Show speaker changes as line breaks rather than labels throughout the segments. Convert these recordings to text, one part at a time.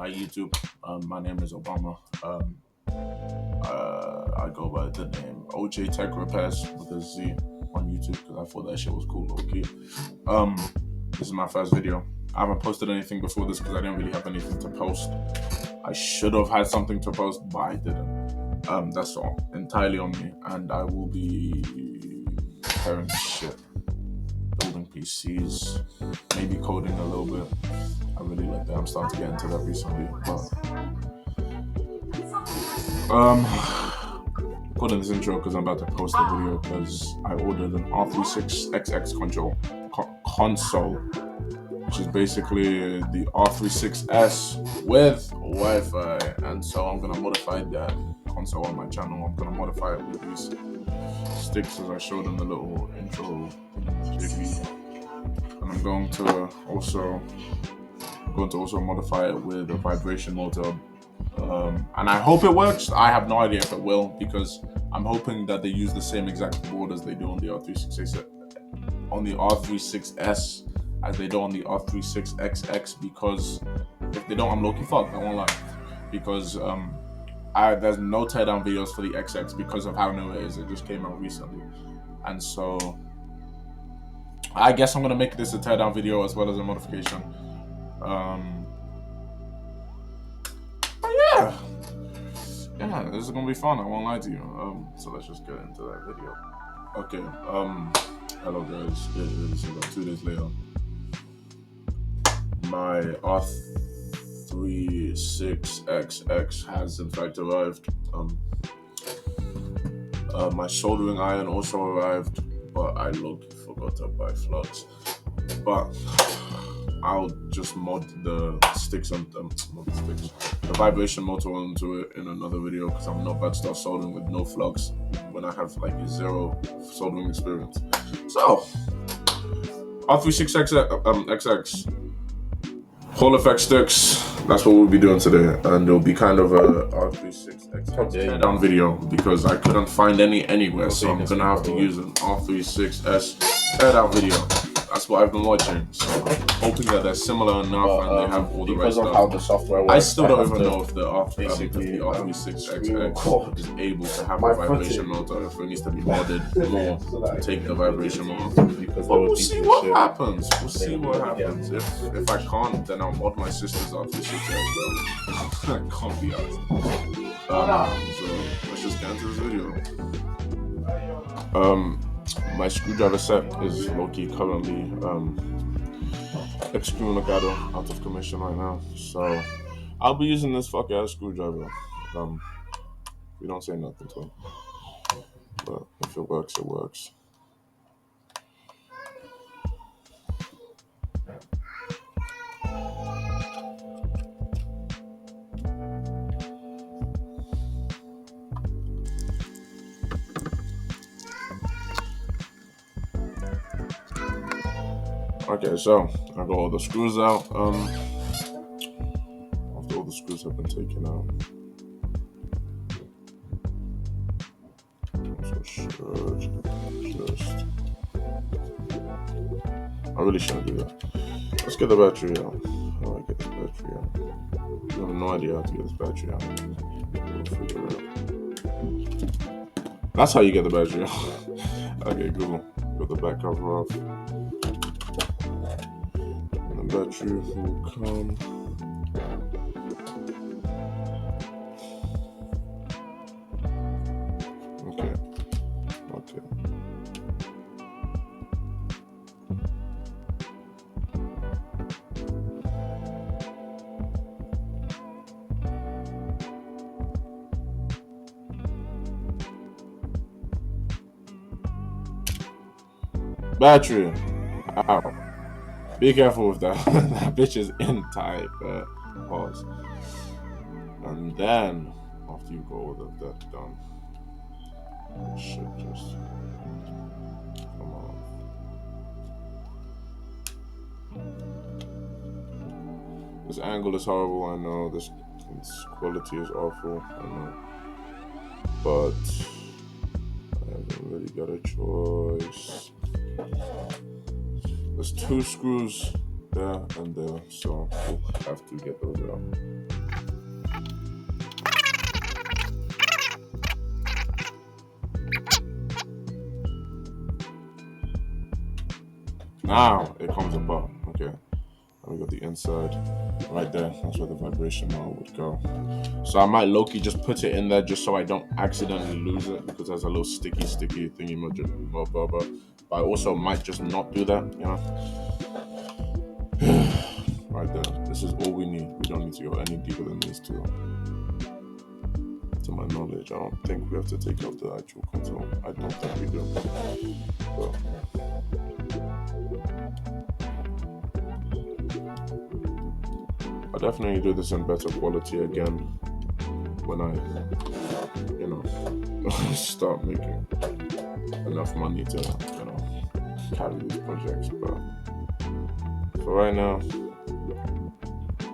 Hi YouTube. My name is Obama. I go by the name OJ Tech Repairs with a Z on YouTube because I thought that shit was cool. Okay. This is my first video. I haven't posted anything before this because I didn't really have anything to post. I should have had something to post, but I didn't. That's all entirely on me, and I will be repairing shit, building PCs, maybe coding a little bit. I really like that. I'm starting to get into that recently, but put in this intro because I'm about to post a video because I ordered an R36XX console, which is basically the R36S with Wi-Fi, and so I'm gonna modify that console on my channel. I'm gonna modify it with these sticks as I showed in the little intro jiggy, and I'm going to also modify it with a vibration motor. And I hope it works. I have no idea if it will because I'm hoping that they use the same exact board as they do on the R36S as they do on the R36XX, because if they don't, I'm low-key fucked. I won't lie, because there's no teardown videos for the XX because of how new it is. It just came out recently, and so I guess I'm gonna make this a teardown video as well as a modification. But yeah, this is gonna be fun. I won't lie to you. So let's just get into that video. Okay. Hello guys. It is about 2 days later. My R36XX has in fact arrived. My soldering iron also arrived, but I forgot to buy flux. But I'll just mod the sticks and the vibration motor onto it in another video because I'm not about to start soldering with no flux when I have like zero soldering experience. So R36XX Hall effect sticks. That's what we'll be doing today, and it'll be kind of a R36XX teardown video because I couldn't find any anywhere, so I'm gonna have to use an R36S teardown video. That's what I've been watching. So hoping that they're similar enough and they have all the right stuff.
How the software works,
I still don't even know if the R36XX is able to have a vibration motor, if it needs to be modded more to take the vibration motor. But we'll see what happens. We'll see what happens. If I can't, then I'll mod my sister's R36 as well. I can't be out. So let's just get into this video. My screwdriver set is low-key currently excommunicado, out of commission right now. So I'll be using this fuck ass screwdriver. We don't say nothing to him. But if it works, it works. Okay, so I got all the screws out. After all the screws have been taken out, so I really shouldn't do that. Let's get the battery out. How do I get this battery out? I have no idea how to get this battery out. We'll figure it out. That's how you get the battery out. Okay, cool. Got the back cover off. Battery will come. Okay. Battery. Ow. Be careful with that. That bitch is in tight. Pause. And then, after you go all of that done, it should just come off. This angle is horrible, I know. This quality is awful, I know. But I haven't really got a choice. There's 2 screws there and there, so we'll have to get those out. Now it comes apart. Okay, we got the inside right there. That's where the vibration knob would go. So I might low-key just put it in there just so I don't accidentally lose it, because there's a little sticky thingy but I also might just not do that, you know. Right there. This is all we need. We don't need to go any deeper than these two. To my knowledge, I don't think we have to take out the actual console. I don't think we do. But I'll definitely do this in better quality again when I, you know, start making enough money to, you know, carry these projects. But for right now,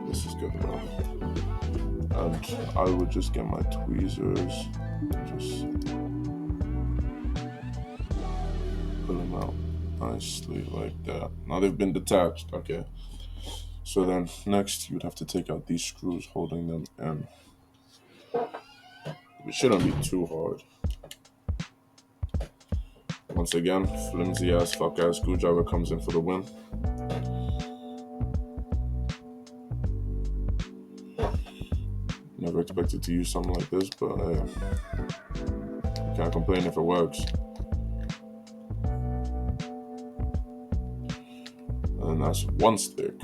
this is good enough. And I would just get my tweezers, just pull them out nicely like that. Now they've been detached, okay. So then next you'd have to take out these screws holding them in. It shouldn't be too hard. Once again, flimsy ass fuck ass screwdriver comes in for the win. Never expected to use something like this, but hey, can't complain if it works. And that's one stick.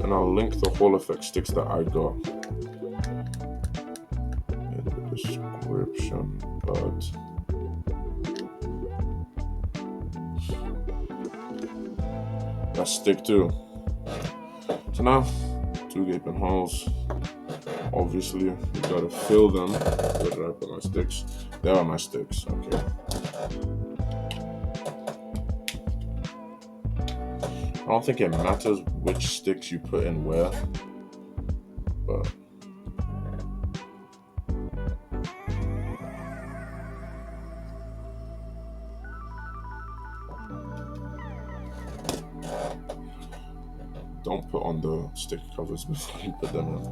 And I'll link the Hall Effect sticks that I got in the description, but that's stick 2. So now, 2 gaping holes. Obviously, you gotta fill them. Where did I put my sticks? There are my sticks, okay. I don't think it matters which sticks you put in where, but don't put on the stick covers before you put them in.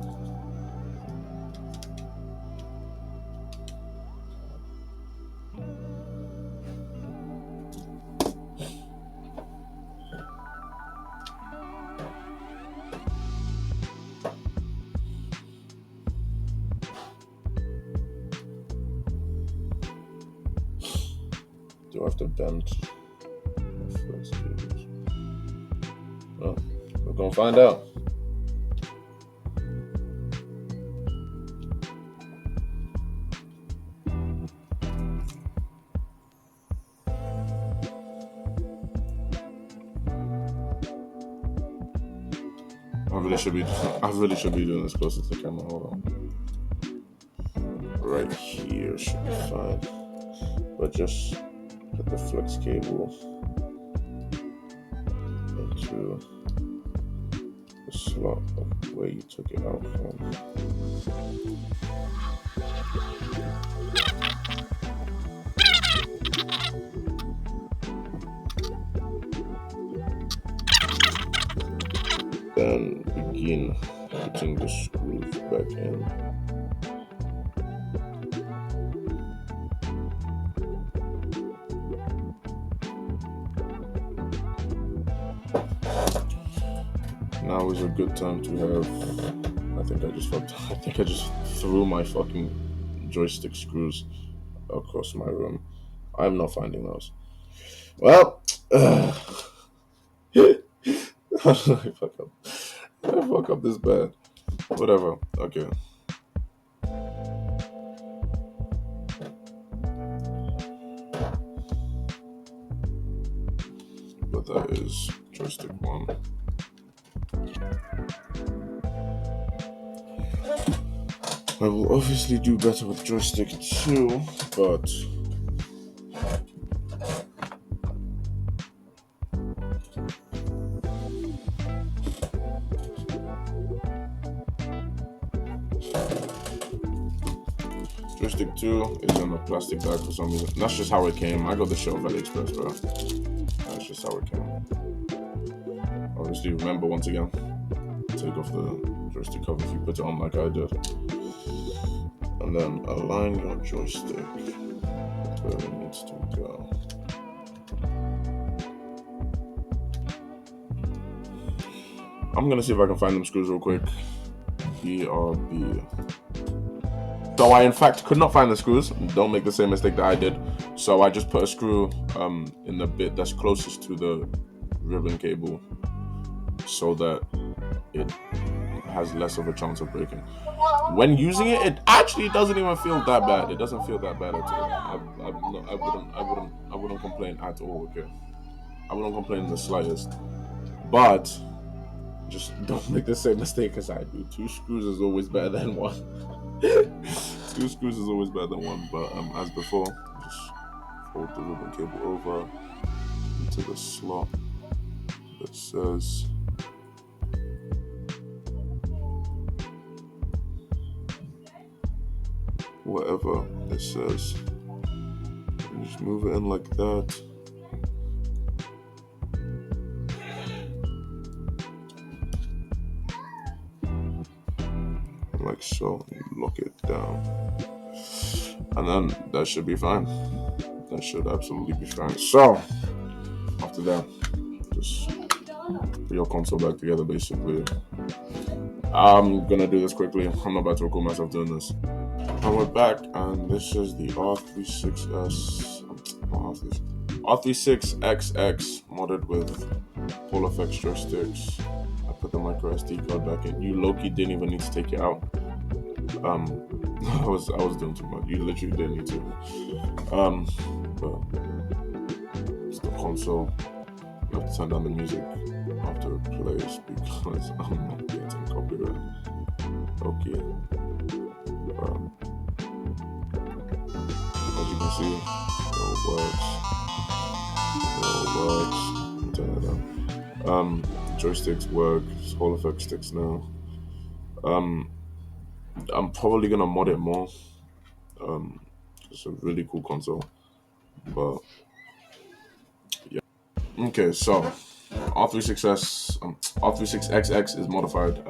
Do I have to bend my flex cables? Well, we're gonna find out. I really should be doing this closer to the camera. Hold on. Right here should be fine. But just put the flex cable into the slot of where you took it out from. Then begin putting the screws back in. Now is a good time to have. I think I just threw my fucking joystick screws across my room. I'm not finding those. Well, how did I fuck up? Did I fuck up this bad? Whatever. Okay. But that is joystick 1. I will obviously do better with joystick 2, but Joystick 2 is in a plastic bag for some reason. That's just how it came. I got the shit off AliExpress, bro. That's just how it came. Obviously, remember once again, take off the joystick cover if you put it on like I did. And then align your joystick where it needs to go. I'm gonna see if I can find them screws real quick. BRB. So I in fact could not find the screws. Don't make the same mistake that I did. So I just put a screw in the bit that's closest to the ribbon cable so that it has less of a chance of breaking. When using it, it actually doesn't even feel that bad. It doesn't feel that bad at all. I wouldn't complain at all. Okay, I wouldn't complain in the slightest. But just don't make the same mistake as I do. 2 screws is always better than 1. 2 screws is always better than 1. But as before, just fold the ribbon cable over into the slot that says whatever it says. And just move it in like that. Like so, you lock it down, and then that should be fine. That should absolutely be fine. So after that, just put your console back together. Basically, I'm gonna do this quickly. I'm not about to record myself doing this. And we're back, and this is the R36XX modded with Hall effects joysticks. Put the micro SD card back in. You low-key didn't even need to take it out. I was doing too much. You literally didn't need to. But it's the console. You have to turn down the music after it plays because I'm not getting copyright. Okay. As you can see, it works. Turn it down. Joysticks work, Hall effect sticks now. I'm probably gonna mod it more. It's a really cool console, but yeah. Okay, so R36XX is modified.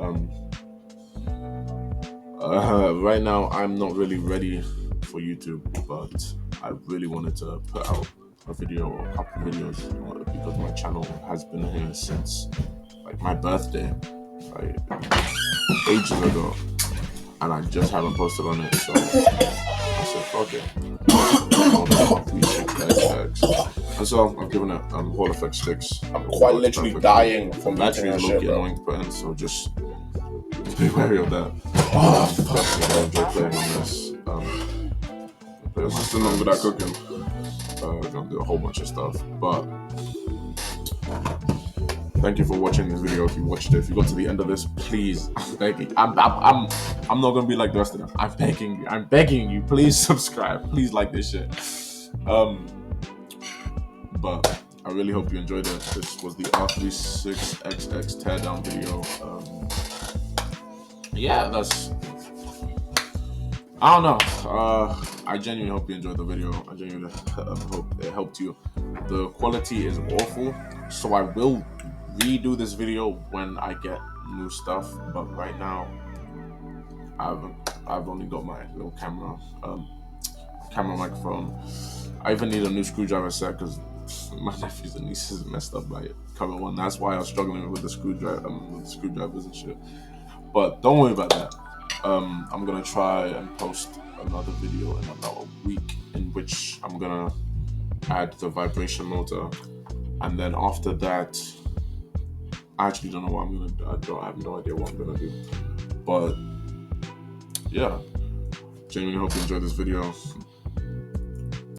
Right now I'm not really ready for YouTube, but I really wanted to put out a video or a couple videos because my channel has been here since like my birthday, like ages ago, and I just haven't posted on it. So I said, fuck it. And so I've given it Hall effect sticks. I'm quite literally dying from battery is low-key annoying to put in, so just be wary of that. Definitely enjoy playing on this. It's just along without cooking. We're gonna do a whole bunch of stuff, but thank you for watching this video. If you watched it, if you got to the end of this, please, I'm begging. I'm not gonna be like the rest of them. I'm begging you. Please subscribe. Please like this shit. But I really hope you enjoyed it. This was the R36XX teardown video. Yeah, I don't know. I genuinely hope you enjoyed the video. I genuinely hope it helped you. The quality is awful, so I will redo this video when I get new stuff. But right now, I've only got my little camera microphone. I even need a new screwdriver set because my nephews and nieces messed up by current one. That's why I was struggling with the screwdrivers and shit. But don't worry about that. I'm gonna try and post another video in about a week in which I'm gonna add the vibration motor, and then after that, I actually don't know what I'm gonna do. I have no idea what I'm gonna do. But yeah, genuinely hope you enjoyed this video.